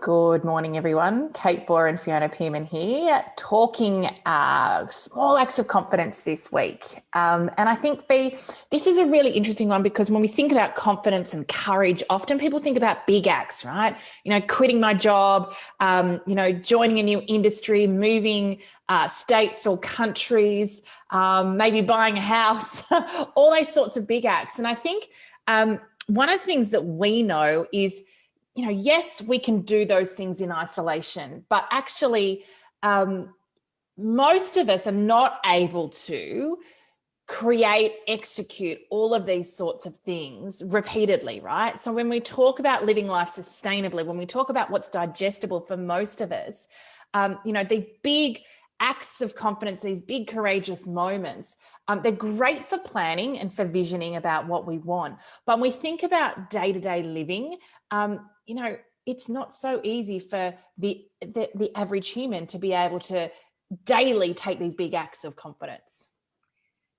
Good morning, everyone. Kate Boer and Fiona Pearman here, talking small acts of confidence this week. And I think, this is a really interesting one because when we think about confidence and courage, often people think about big acts, right? Quitting my job, joining a new industry, moving states or countries, maybe buying a house, all those sorts of big acts. And I think one of the things that we know is, yes, we can do those things in isolation, but actually, most of us are not able to execute all of these sorts of things repeatedly, right? So when we talk about living life sustainably, when we talk about what's digestible for most of us, these big acts of confidence, these big courageous moments, they're great for planning and for visioning about what we want. But when we think about day-to-day living, it's not so easy for the average human to be able to daily take these big acts of confidence.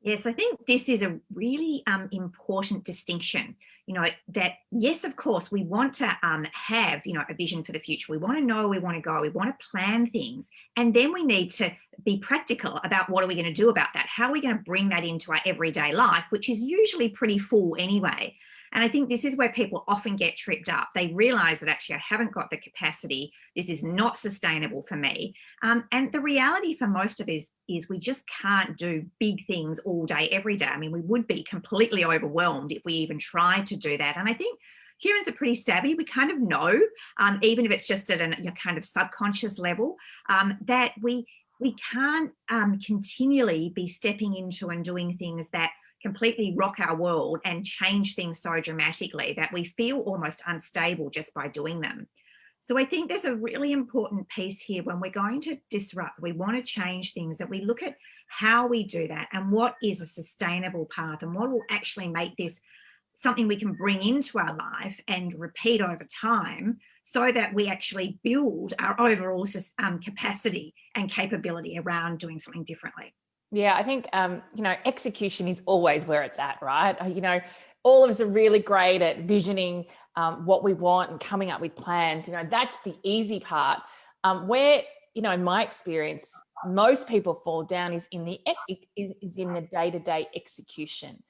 Yes, I think this is a really important distinction, that yes, of course, we want to have, a vision for the future. We want to know where we want to go. We want to plan things. And then we need to be practical about what are we going to do about that? How are we going to bring that into our everyday life, which is usually pretty full anyway? And I think this is where people often get tripped up. They realize that actually I haven't got the capacity. This is not sustainable for me. And the reality for most of us is we just can't do big things all day, every day. I mean, we would be completely overwhelmed if we even tried to do that. And I think humans are pretty savvy. We kind of know, even if it's just at a kind of subconscious level, that we can't continually be stepping into and doing things that completely rock our world and change things so dramatically that we feel almost unstable just by doing them. So I think there's a really important piece here when we're going to disrupt, we want to change things, that we look at how we do that and what is a sustainable path and what will actually make this something we can bring into our life and repeat over time so that we actually build our overall capacity and capability around doing something differently. Yeah, I think, execution is always where it's at, right? All of us are really great at visioning what we want and coming up with plans. That's the easy part. Where, in my experience, most people fall down is in the day-to-day execution.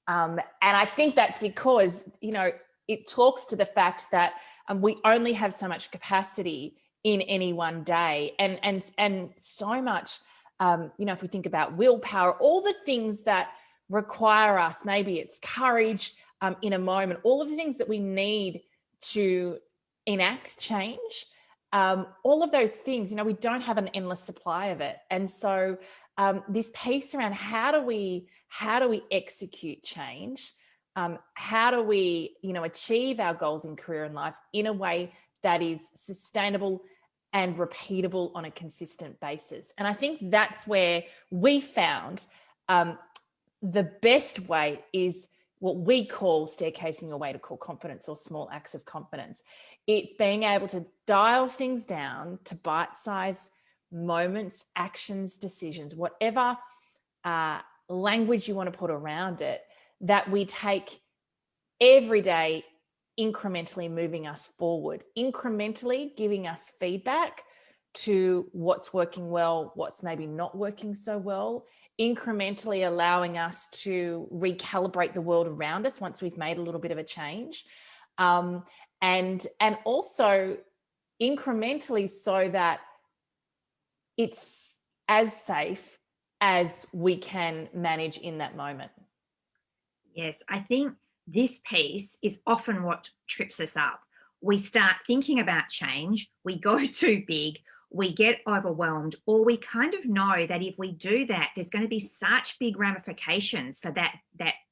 And I think that's because, it talks to the fact that we only have so much capacity in any one day, and so much. If we think about willpower, all the things that require us, maybe it's courage in a moment, all of the things that we need to enact change, all of those things, we don't have an endless supply of it. And so this piece around how do we execute change? How do we, achieve our goals in career and life in a way that is sustainable and repeatable on a consistent basis? And I think that's where we found the best way is what we call staircasing your way to core confidence, or small acts of confidence. It's being able to dial things down to bite-sized moments, actions, decisions, whatever language you want to put around it, that we take every day, incrementally moving us forward, incrementally giving us feedback to what's working well, what's maybe not working so well, incrementally allowing us to recalibrate the world around us once we've made a little bit of a change, and also incrementally so that it's as safe as we can manage in that moment. Yes, I think this piece is often what trips us up. We start thinking about change, we go too big, we get overwhelmed, or we kind of know that if we do that, there's going to be such big ramifications for that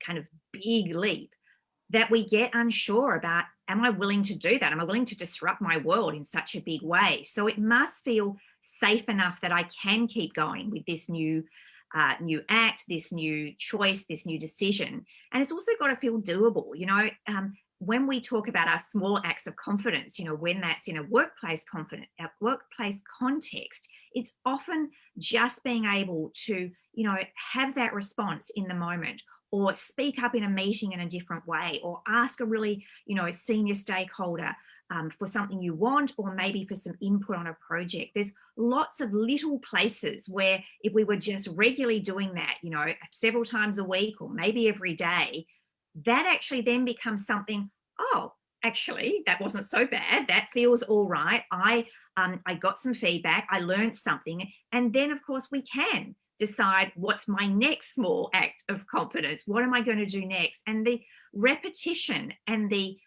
kind of big leap that we get unsure about, am I willing to do that? Am I willing to disrupt my world in such a big way? So it must feel safe enough that I can keep going with this new act, this new choice, this new decision. And it's also got to feel doable. When we talk about our small acts of confidence, when that's in a workplace context, it's often just being able to, have that response in the moment, or speak up in a meeting in a different way, or ask a really, senior stakeholder for something you want, or maybe for some input on a project. There's lots of little places where if we were just regularly doing that, you know, several times a week or maybe every day, that actually then becomes something, oh, actually, that wasn't so bad. That feels all right. I got some feedback. I learned something. And then, of course, we can decide what's my next small act of confidence. What am I going to do next? And the repetition and the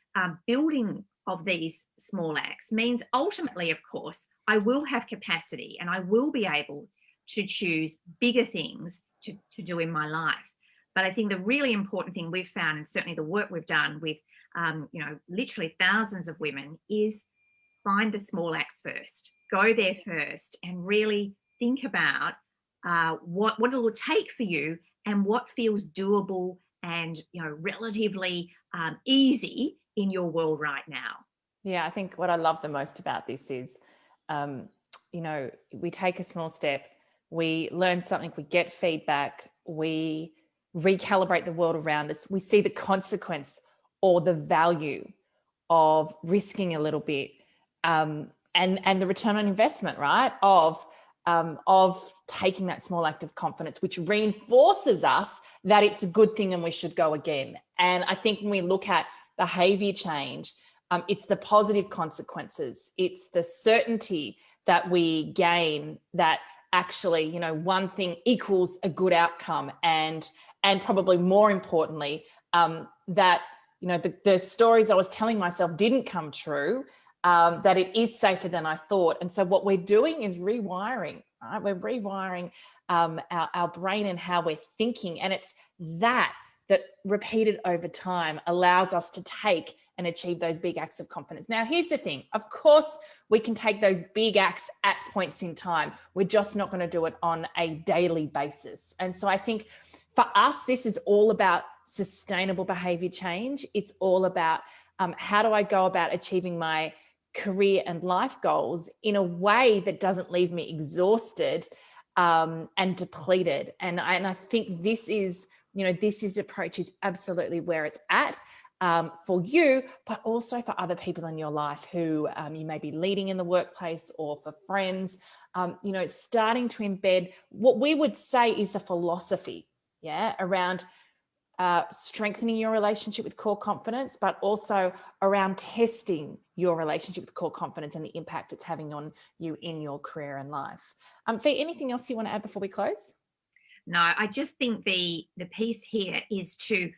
building of these small acts means ultimately, of course, I will have capacity and I will be able to choose bigger things to do in my life. But I think the really important thing we've found, and certainly the work we've done with, you know, literally thousands of women, is find the small acts first, go there first, and really think about what it will take for you and what feels doable and, you know, relatively easy in your world right now. Yeah, I think what I love the most about this is, you know, we take a small step, we learn something, we get feedback, we recalibrate the world around us, we see the consequence or the value of risking a little bit, and the return on investment, right? Of taking that small act of confidence, which reinforces us that it's a good thing and we should go again. And I think when we look at behavior change, it's the positive consequences. It's the certainty that we gain that actually, you know, one thing equals a good outcome, and probably more importantly, that, you know, the stories I was telling myself didn't come true. That it is safer than I thought. And so what we're doing is rewiring, right? We're rewiring our brain and how we're thinking. And it's that repeated over time allows us to take and achieve those big acts of confidence. Now, here's the thing. Of course, we can take those big acts at points in time. We're just not going to do it on a daily basis. And so I think for us, this is all about sustainable behavior change. It's all about how do I go about achieving my career and life goals in a way that doesn't leave me exhausted and depleted. And I think this is, you know, this approach is absolutely where it's at for you, but also for other people in your life who you may be leading in the workplace, or for friends, you know, starting to embed what we would say is a philosophy, yeah, around strengthening your relationship with core confidence, but also around testing your relationship with core confidence and the impact it's having on you in your career and life. Fee, anything else you want to add before we close? No, I just think the piece here is to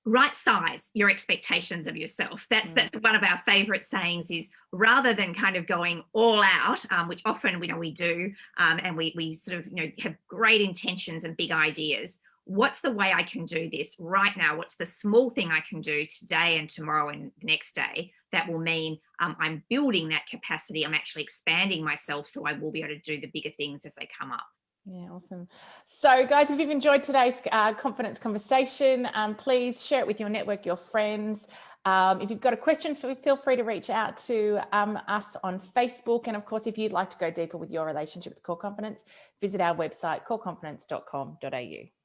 right size your expectations of yourself. That's one of our favorite sayings, is rather than kind of going all out, which often we do, and we sort of, you know, have great intentions and big ideas. What's the way I can do this right now? What's the small thing I can do today and tomorrow and the next day that will mean I'm building that capacity, I'm actually expanding myself, so I will be able to do the bigger things as they come up. Yeah, awesome. So guys, if you've enjoyed today's confidence conversation, please share it with your network, your friends. If you've got a question, feel free to reach out to us on Facebook. And of course, if you'd like to go deeper with your relationship with core confidence, visit our website, coreconfidence.com.au.